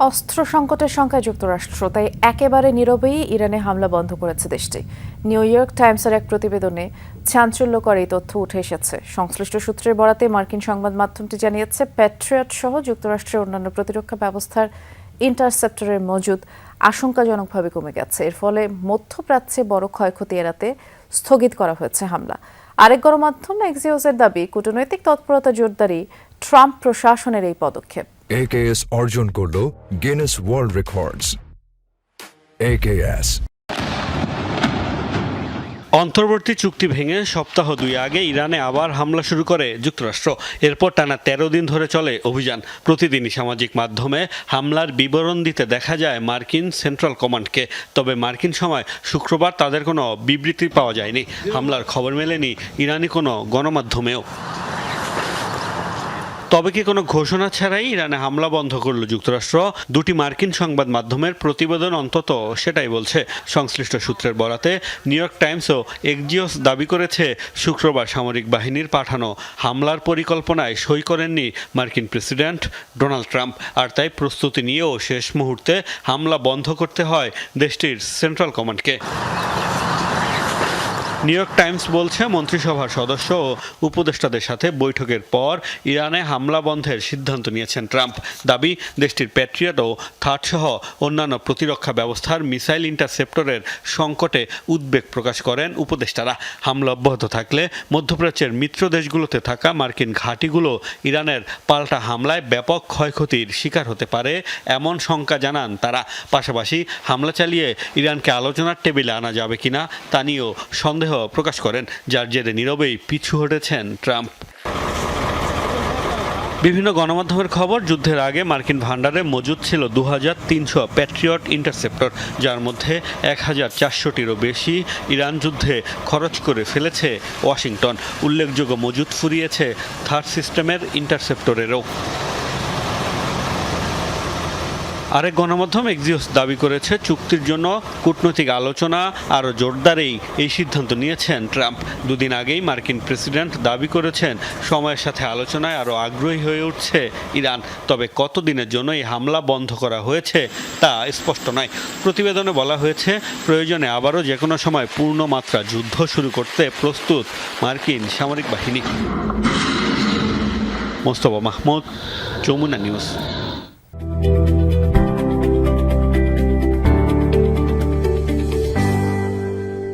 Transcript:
অস্ত্র সংকটের সংখ্যায় যুক্তরাষ্ট্র তাই একেবারে নীরবেই ইরানে হামলা বন্ধ করেছে দেশটি। নিউ ইয়র্ক টাইমসের এক প্রতিবেদনে চাঞ্চল্যকর এই তথ্য উঠে এসেছে। সংশ্লিষ্ট সূত্রের বরাতে মার্কিন সংবাদ মাধ্যমটি জানিয়েছে, প্যাট্রিয়ট সহ যুক্তরাষ্ট্রের অন্যান্য প্রতিরক্ষা ব্যবস্থার ইন্টারসেপ্টরের মজুদ আশঙ্কাজনকভাবে কমে গেছে। এর ফলে মধ্যপ্রাচ্যে বড় ক্ষয়ক্ষতি এড়াতে স্থগিত করা হয়েছে হামলা। আরেক গণমাধ্যম এক্সিওসের দাবি, কূটনৈতিক তৎপরতা জোরদারি ট্রাম্প প্রশাসনের এই পদক্ষেপ। AKS অর্জন করল গিনেস ওয়ার্ল্ড রেকর্ডস। AKS অন্তর্বর্তী চুক্তি ভেঙে সপ্তাহ 2 আগে ইরানে আবার হামলা শুরু করে যুক্তরাষ্ট্র। এরপর টানা 13 দিন ধরে চলে অভিযান। প্রতিদিনই সামাজিক মাধ্যমে হামলার বিবরণ দিতে দেখা যায় মার্কিন সেন্ট্রাল কমান্ডকে। তবে মার্কিন সময় শুক্রবার তাদের কোনো বিবৃতি পাওয়া যায়নি। হামলার খবর মেলেনি ইরানি কোনো গণমাধ্যমেও। তবে কি কোনো ঘোষণা ছাড়াই ইরানে হামলা বন্ধ করল যুক্তরাষ্ট্র? দুটি মার্কিন সংবাদ মাধ্যমের প্রতিবেদন অন্তত সেটাই বলছে। সংশ্লিষ্ট সূত্রের বরাতে নিউ ইয়র্ক টাইমস ও এক্সিওস দাবি করেছে, শুক্রবার সামরিক বাহিনীর পাঠানো হামলার পরিকল্পনায় সই করেননি মার্কিন প্রেসিডেন্ট ডোনাল্ড ট্রাম্প। আর তাই প্রস্তুতি নিয়েও শেষ মুহূর্তে হামলা বন্ধ করতে হয় দেশটির সেন্ট্রাল কমান্ডকে। নিউ ইয়র্ক টাইমস বলছে, মন্ত্রিসভার সদস্য ও উপদেষ্টাদের সাথে বৈঠকের পর ইরানে হামলা বন্ধের সিদ্ধান্ত নিয়েছেন ট্রাম্প। দাবি, দেশটির প্যাট্রিয়ট ও থার্ড সহ অন্যান্য প্রতিরক্ষা ব্যবস্থার মিসাইল ইন্টারসেপ্টরের সংকটে উদ্বেগ প্রকাশ করেন উপদেষ্টারা। হামলা অব্যাহত থাকলে মধ্যপ্রাচ্যের মিত্র দেশগুলোতে থাকা মার্কিন ঘাঁটিগুলো ইরানের পাল্টা হামলায় ব্যাপক ক্ষয়ক্ষতির শিকার হতে পারে এমন শঙ্কা জানান তারা। পাশাপাশি হামলা চালিয়ে ইরানকে আলোচনার টেবিলে আনা যাবে কিনা তা নিয়েও সন্দেহ প্রকাশ করেন, যার জেরে নীরবেই পিছু হটেছেন ট্রাম্প। বিভিন্ন গণমাধ্যমের খবর, যুদ্ধের আগে মার্কিন ভান্ডারে মজুদ ছিল 2300 প্যাট্রিয়ট ইন্টারসেপ্টর, যার মধ্যে 1400টিরও বেশি ইরান যুদ্ধে খরচ করে ফেলেছে ওয়াশিংটন। উল্লেখযোগ্য মজুদ ফুরিয়েছে থার্ড সিস্টেমের ইন্টারসেপ্টরেরও। আরেক গণমাধ্যম এক্সিওস দাবি করেছে, চুক্তির জন্য কূটনৈতিক আলোচনা আরও জোরদারেই এই সিদ্ধান্ত নিয়েছেন ট্রাম্প। দুদিন আগেই মার্কিন প্রেসিডেন্ট দাবি করেছেন, সময়ের সাথে আলোচনায় আরও আগ্রহী হয়ে উঠছে ইরান। তবে কতদিনের জন্য এই হামলা বন্ধ করা হয়েছে তা স্পষ্ট নয়। প্রতিবেদনে বলা হয়েছে, প্রয়োজনে আবারও যে কোনো সময় পূর্ণমাত্রা যুদ্ধ শুরু করতে প্রস্তুত মার্কিন সামরিক বাহিনী। মোস্তফা মাহমুদ, যমুনা নিউজ।